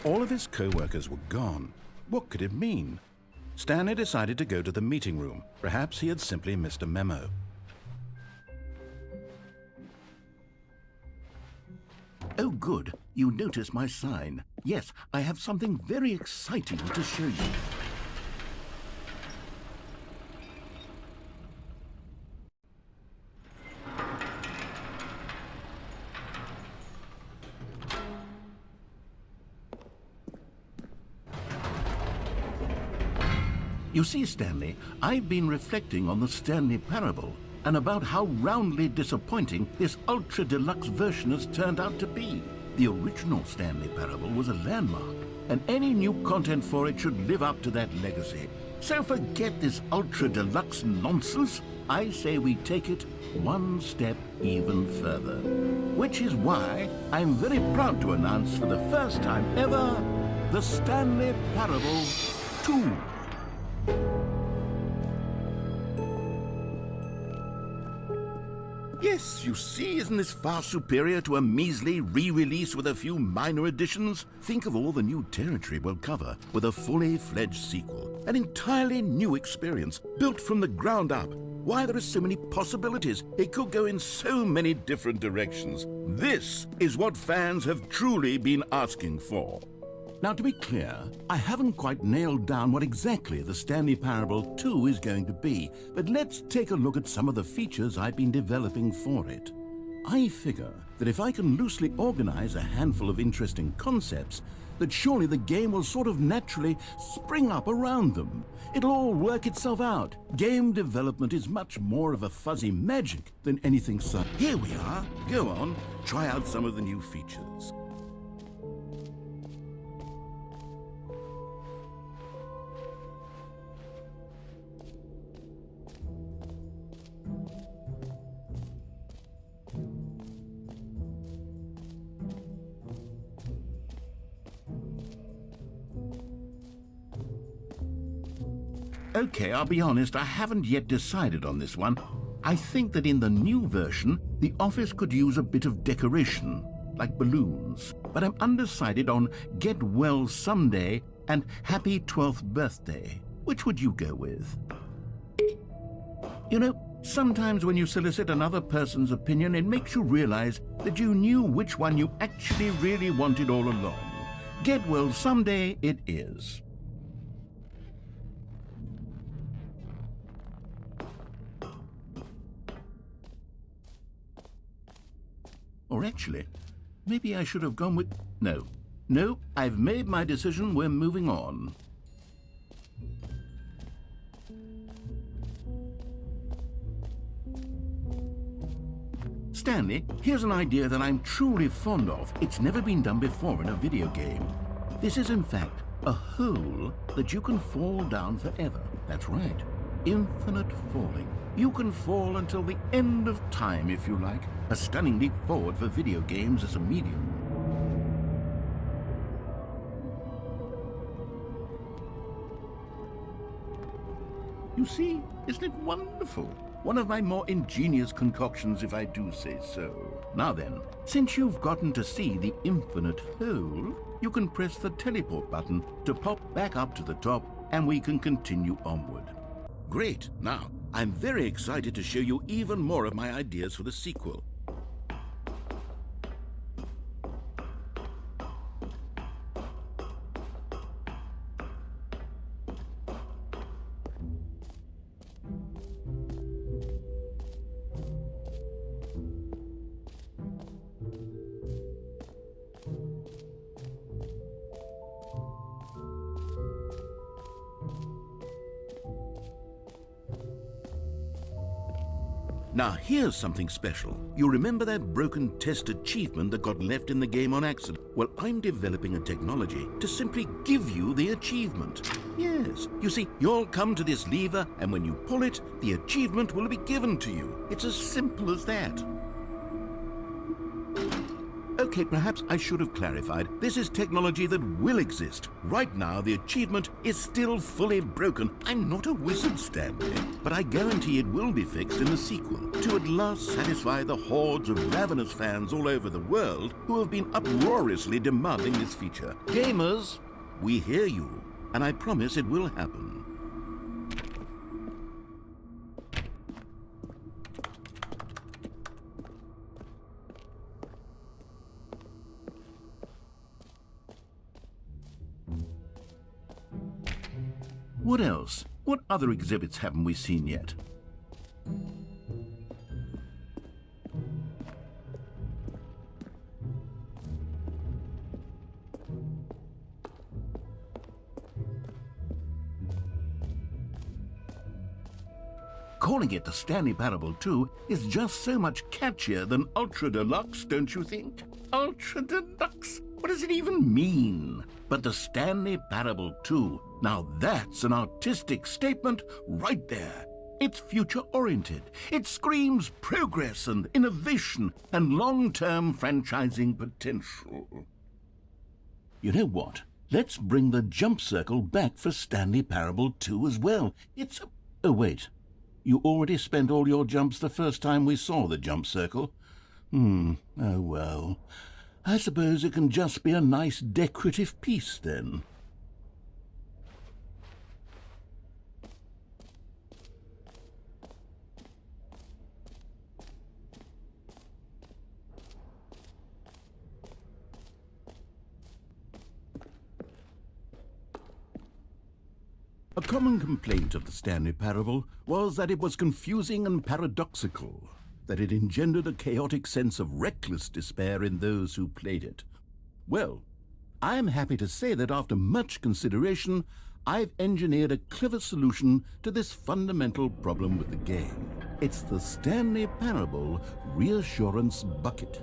All of his co-workers were gone. What could it mean? Stanley decided to go to the meeting room. Perhaps he had simply missed a memo. Oh, good. You notice my sign. Yes, I have something very exciting to show you. You see, Stanley, I've been reflecting on the Stanley Parable and about how roundly disappointing this ultra-deluxe version has turned out to be. The original Stanley Parable was a landmark, and any new content for it should live up to that legacy. So forget this ultra-deluxe nonsense. I say we take it one step even further. Which is why I'm very proud to announce for the first time ever, the Stanley Parable 2. Yes, you see, isn't this far superior to a measly re-release with a few minor additions? Think of all the new territory we'll cover with a fully fledged sequel. An entirely new experience, built from the ground up. Why, there are so many possibilities. It could go in so many different directions. This is what fans have truly been asking for. Now, to be clear, I haven't quite nailed down what exactly the Stanley Parable 2 is going to be, but let's take a look at some of the features I've been developing for it. I figure that if I can loosely organize a handful of interesting concepts, that surely the game will sort of naturally spring up around them. It'll all work itself out. Game development is much more of a fuzzy magic than anything such. Here we are. Go on, try out some of the new features. Okay, I'll be honest, I haven't yet decided on this one. I think that in the new version, the office could use a bit of decoration, like balloons. But I'm undecided on Get Well Someday and Happy 12th Birthday. Which would you go with? You know, sometimes when you solicit another person's opinion, it makes you realize that you knew which one you actually really wanted all along. Get Well Someday it is. Or actually, maybe I should have gone with... No, I've made my decision, we're moving on. Stanley, here's an idea that I'm truly fond of. It's never been done before in a video game. This is in fact a hole that you can fall down forever. That's right, infinite falling. You can fall until the end of time, if you like. A stunning leap forward for video games as a medium. You see, isn't it wonderful? One of my more ingenious concoctions, if I do say so. Now then, since you've gotten to see the infinite hole, you can press the teleport button to pop back up to the top, and we can continue onward. Great! Now, I'm very excited to show you even more of my ideas for the sequel. Now here's something special. You remember that broken test achievement that got left in the game on accident? Well, I'm developing a technology to simply give you the achievement. Yes, you see, you'll come to this lever, and when you pull it, the achievement will be given to you. It's as simple as that. Okay, perhaps I should have clarified. This is technology that will exist. Right now, the achievement is still fully broken. I'm not a wizard, Stanley, but I guarantee it will be fixed in the sequel to at last satisfy the hordes of ravenous fans all over the world who have been uproariously demanding this feature. Gamers, we hear you, and I promise it will happen. What else? What other exhibits haven't we seen yet? Calling it the Stanley Parable 2 is just so much catchier than Ultra Deluxe, don't you think? Ultra Deluxe? What does it even mean? But the Stanley Parable 2, now that's an artistic statement right there. It's future-oriented. It screams progress and innovation and long-term franchising potential. You know what? Let's bring the jump circle back for Stanley Parable 2 as well. It's a... Oh, wait. You already spent all your jumps the first time we saw the jump circle? Oh well. I suppose it can just be a nice decorative piece then. A common complaint of the Stanley Parable was that it was confusing and paradoxical, that it engendered a chaotic sense of reckless despair in those who played it. Well, I am happy to say that after much consideration, I've engineered a clever solution to this fundamental problem with the game. It's the Stanley Parable Reassurance Bucket.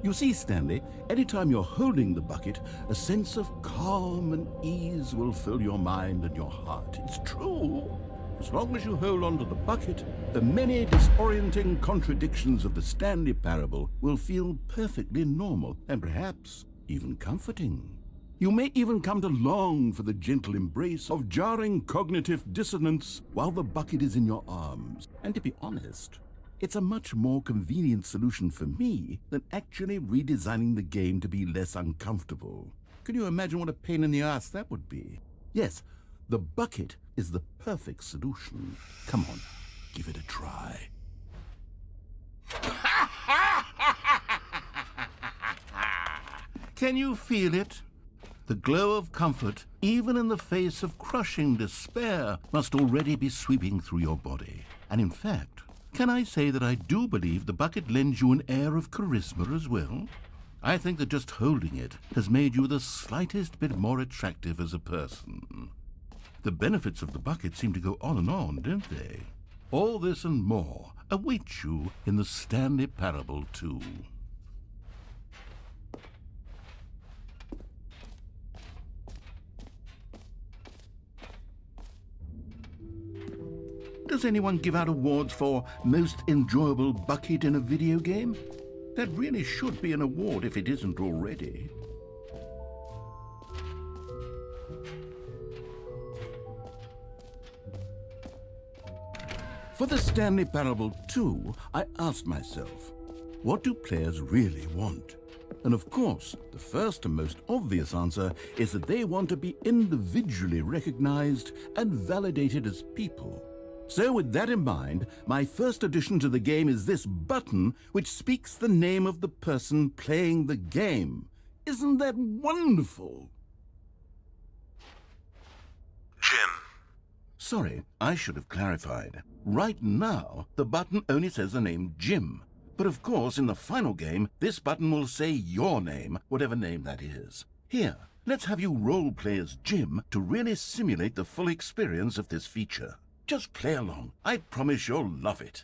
You see, Stanley, anytime you're holding the bucket, a sense of calm and ease will fill your mind and your heart. It's true. As long as you hold on to the bucket, the many disorienting contradictions of the Stanley Parable will feel perfectly normal and perhaps even comforting. You may even come to long for the gentle embrace of jarring cognitive dissonance while the bucket is in your arms. And to be honest, it's a much more convenient solution for me than actually redesigning the game to be less uncomfortable. Can you imagine what a pain in the ass that would be? Yes, the bucket is the perfect solution. Come on, give it a try. Can you feel it? The glow of comfort, even in the face of crushing despair, must already be sweeping through your body. And in fact, can I say that I do believe the bucket lends you an air of charisma as well? I think that just holding it has made you the slightest bit more attractive as a person. The benefits of the bucket seem to go on and on, don't they? All this and more await you in the Stanley Parable 2. Does anyone give out awards for most enjoyable bucket in a video game? That really should be an award if it isn't already. For the Stanley Parable 2, I asked myself, what do players really want? And of course, the first and most obvious answer is that they want to be individually recognized and validated as people. So with that in mind, my first addition to the game is this button which speaks the name of the person playing the game. Isn't that wonderful? Jim. Sorry, I should have clarified. Right now, the button only says the name Jim. But of course, in the final game, this button will say your name, whatever name that is. Here, let's have you role-play as Jim to really simulate the full experience of this feature. Just play along. I promise you'll love it.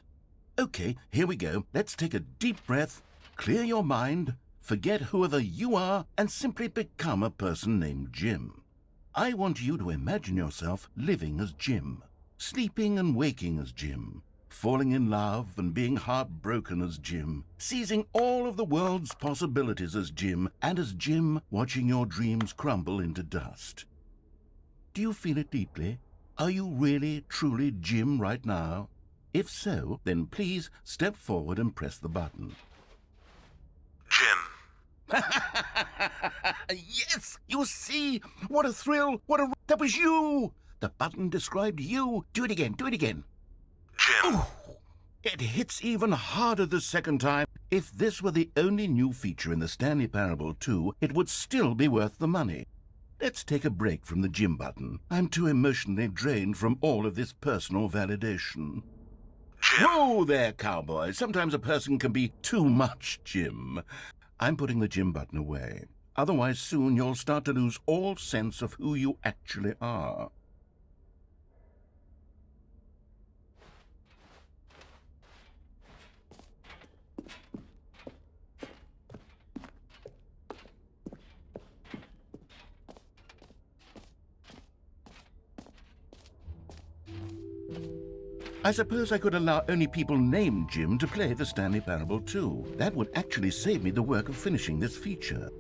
Okay, here we go. Let's take a deep breath, clear your mind, forget whoever you are, and simply become a person named Jim. I want you to imagine yourself living as Jim, sleeping and waking as Jim, falling in love and being heartbroken as Jim, seizing all of the world's possibilities as Jim, and as Jim watching your dreams crumble into dust. Do you feel it deeply? Are you really, truly Jim right now? If so, then please step forward and press the button. Jim. Yes! You see? What a thrill! That was you! The button described you. Do it again, do it again. Jim. Ooh, it hits even harder the second time. If this were the only new feature in the Stanley Parable 2, it would still be worth the money. Let's take a break from the Jim button. I'm too emotionally drained from all of this personal validation. Jim. Whoa there, cowboy. Sometimes a person can be too much Jim. I'm putting the Jim button away. Otherwise, soon you'll start to lose all sense of who you actually are. I suppose I could allow only people named Jim to play the Stanley Parable 2. That would actually save me the work of finishing this feature.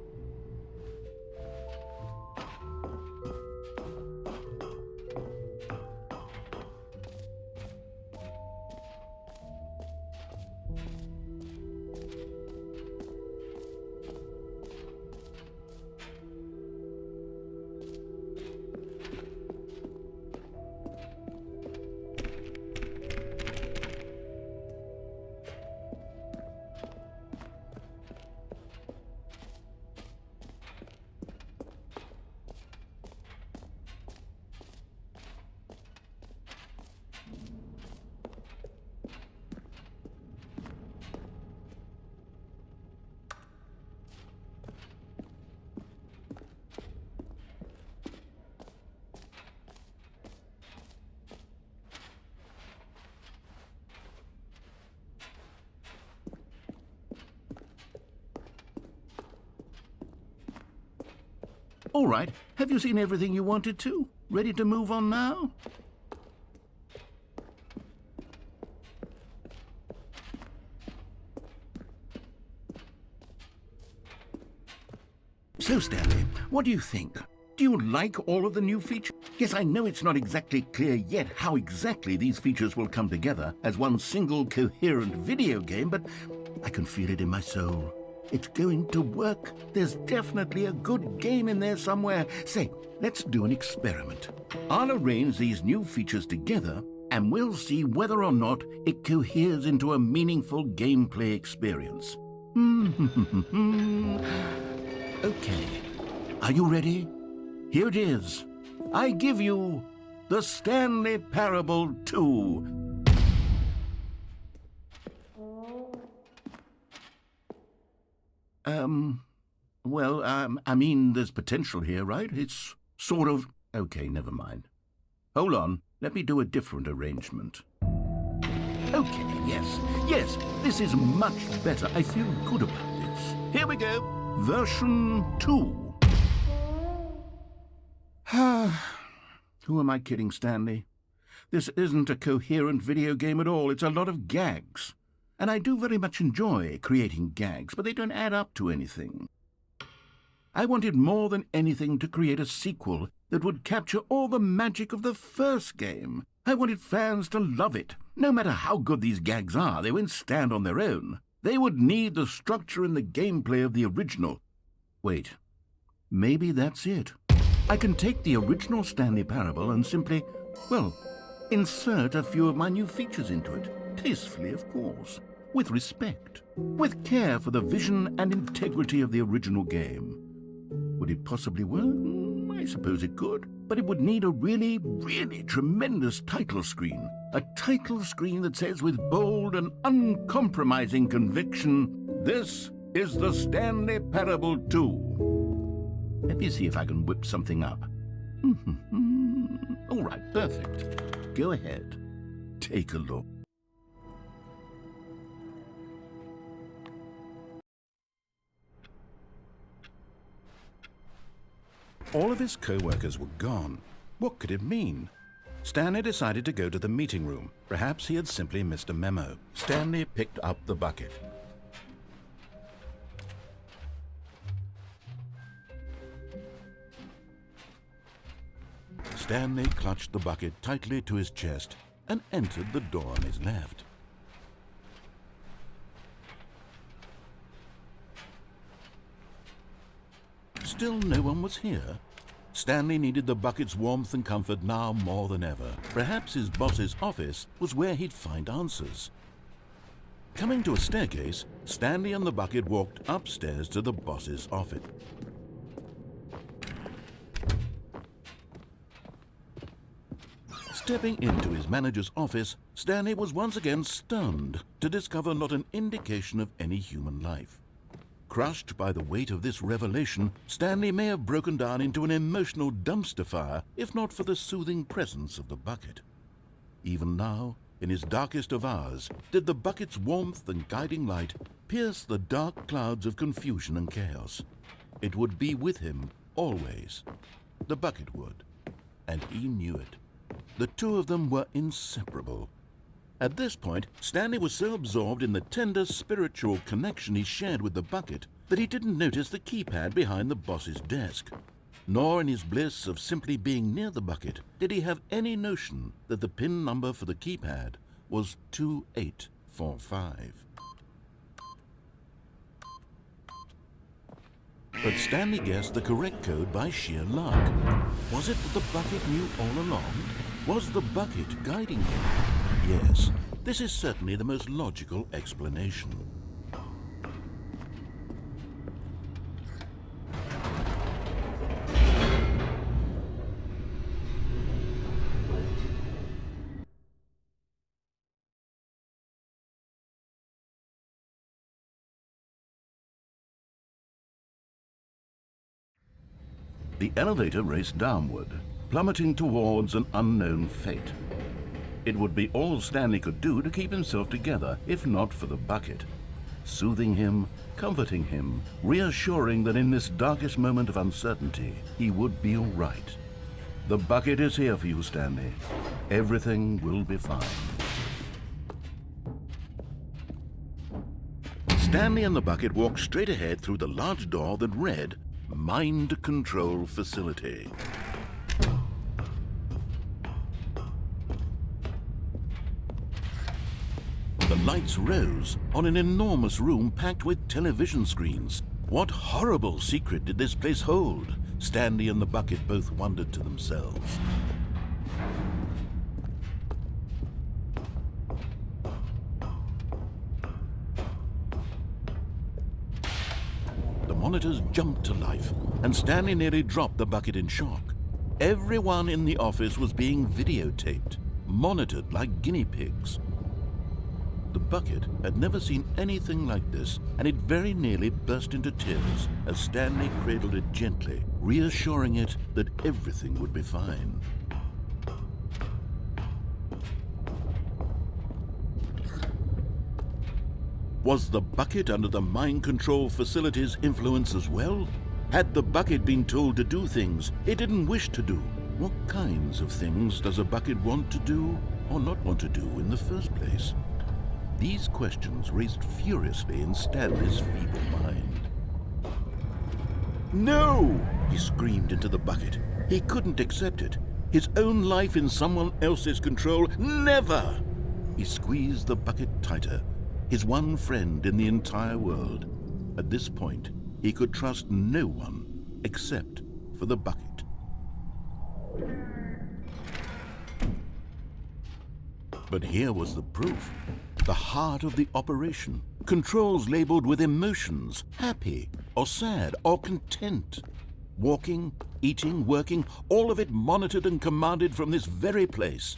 All right, have you seen everything you wanted to? Ready to move on now? So, Stanley, what do you think? Do you like all of the new features? Yes, I know it's not exactly clear yet how exactly these features will come together as one single coherent video game, but I can feel it in my soul. It's going to work. There's definitely a good game in there somewhere. Say, let's do an experiment. I'll arrange these new features together, and we'll see whether or not it coheres into a meaningful gameplay experience. Okay. Are you ready? Here it is. I give you the Stanley Parable 2. I mean, there's potential here, right? It's sort of... Okay, never mind. Hold on. Let me do a different arrangement. Okay, yes, this is much better. I feel good about this. Here we go. Version 2. Who am I kidding, Stanley? This isn't a coherent video game at all. It's a lot of gags. And I do very much enjoy creating gags, but they don't add up to anything. I wanted more than anything to create a sequel that would capture all the magic of the first game. I wanted fans to love it. No matter how good these gags are, they won't stand on their own. They would need the structure and the gameplay of the original. Wait, maybe that's it. I can take the original Stanley Parable and simply, well, insert a few of my new features into it. Tastefully, of course. With respect. With care for the vision and integrity of the original game. Would it possibly work? I suppose it could. But it would need a really, really tremendous title screen. A title screen that says with bold and uncompromising conviction, "This is the Stanley Parable 2. Let me see if I can whip something up. All right, perfect. Go ahead. Take a look. All of his co-workers were gone. What could it mean? Stanley decided to go to the meeting room. Perhaps he had simply missed a memo. Stanley picked up the bucket. Stanley clutched the bucket tightly to his chest and entered the door on his left. Still no one was here. Stanley needed the bucket's warmth and comfort now more than ever. Perhaps his boss's office was where he'd find answers. Coming to a staircase, Stanley and the bucket walked upstairs to the boss's office. Stepping into his manager's office, Stanley was once again stunned to discover not an indication of any human life. Crushed by the weight of this revelation, Stanley may have broken down into an emotional dumpster fire if not for the soothing presence of the bucket. Even now, in his darkest of hours, did the bucket's warmth and guiding light pierce the dark clouds of confusion and chaos. It would be with him always. The bucket would, and he knew it. The two of them were inseparable. At this point, Stanley was so absorbed in the tender spiritual connection he shared with the bucket that he didn't notice the keypad behind the boss's desk. Nor in his bliss of simply being near the bucket did he have any notion that the PIN number for the keypad was 2845. But Stanley guessed the correct code by sheer luck. Was it that the bucket knew all along? Was the bucket guiding him? Yes, this is certainly the most logical explanation. The elevator raced downward, plummeting towards an unknown fate. It would be all Stanley could do to keep himself together, if not for the bucket. Soothing him, comforting him, reassuring that in this darkest moment of uncertainty, he would be all right. The bucket is here for you, Stanley. Everything will be fine. Stanley and the bucket walked straight ahead through the large door that read, Mind Control Facility. The lights rose on an enormous room packed with television screens. What horrible secret did this place hold? Stanley and the bucket both wondered to themselves. The monitors jumped to life, and Stanley nearly dropped the bucket in shock. Everyone in the office was being videotaped, monitored like guinea pigs. The bucket had never seen anything like this, and it very nearly burst into tears as Stanley cradled it gently, reassuring it that everything would be fine. Was the bucket under the mind control facility's influence as well? Had the bucket been told to do things it didn't wish to do? What kinds of things does a bucket want to do or not want to do in the first place? These questions raced furiously in Stanley's feeble mind. No! He screamed into the bucket. He couldn't accept it. His own life in someone else's control, never! He squeezed the bucket tighter. His one friend in the entire world. At this point, he could trust no one except for the bucket. But here was the proof. The heart of the operation. Controls labeled with emotions, happy or sad or content. Walking, eating, working, all of it monitored and commanded from this very place.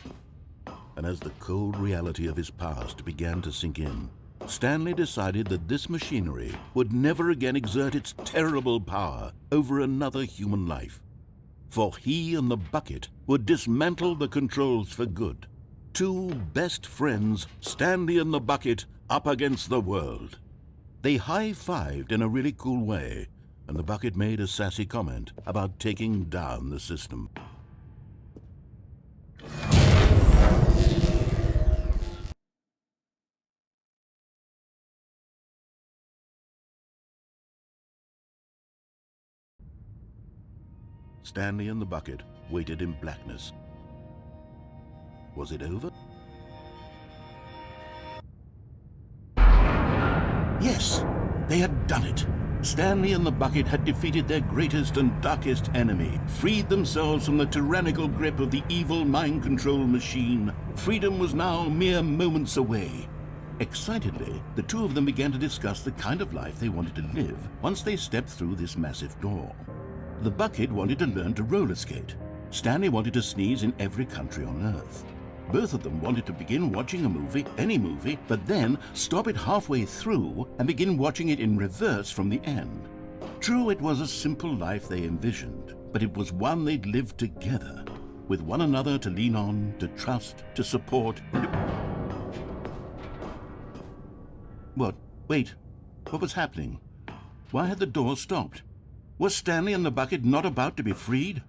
And as the cold reality of his past began to sink in, Stanley decided that this machinery would never again exert its terrible power over another human life. For he and the bucket would dismantle the controls for good. Two best friends, Stanley and the bucket, up against the world. They high-fived in a really cool way, and the bucket made a sassy comment about taking down the system. Stanley and the bucket waited in blackness. Was it over? Yes, they had done it. Stanley and the bucket had defeated their greatest and darkest enemy, freed themselves from the tyrannical grip of the evil mind control machine. Freedom was now mere moments away. Excitedly, the two of them began to discuss the kind of life they wanted to live once they stepped through this massive door. The bucket wanted to learn to roller skate. Stanley wanted to sneeze in every country on Earth. Both of them wanted to begin watching a movie, any movie, but then stop it halfway through and begin watching it in reverse from the end. True, it was a simple life they envisioned, but it was one they'd lived together, with one another to lean on, to trust, to support. What? Wait. What was happening? Why had the door stopped? Was Stanley and the bucket not about to be freed?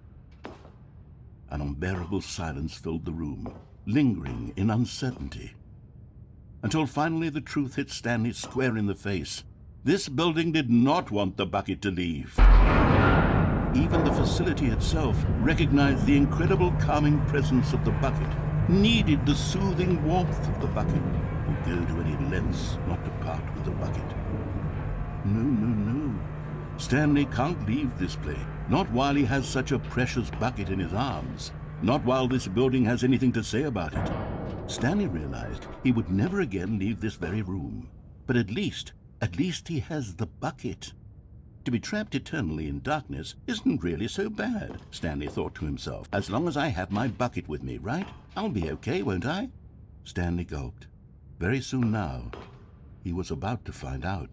An unbearable silence filled the room, lingering in uncertainty. Until finally the truth hit Stanley square in the face. This building did not want the bucket to leave. Even the facility itself recognized the incredible calming presence of the bucket, needed the soothing warmth of the bucket, would go to any lengths not to part with the bucket. No. Stanley can't leave this place, not while he has such a precious bucket in his arms, not while this building has anything to say about it. Stanley realized he would never again leave this very room, but at least he has the bucket. To be trapped eternally in darkness isn't really so bad, Stanley thought to himself. As long as I have my bucket with me, right? I'll be okay, won't I? Stanley gulped. Very soon now, he was about to find out.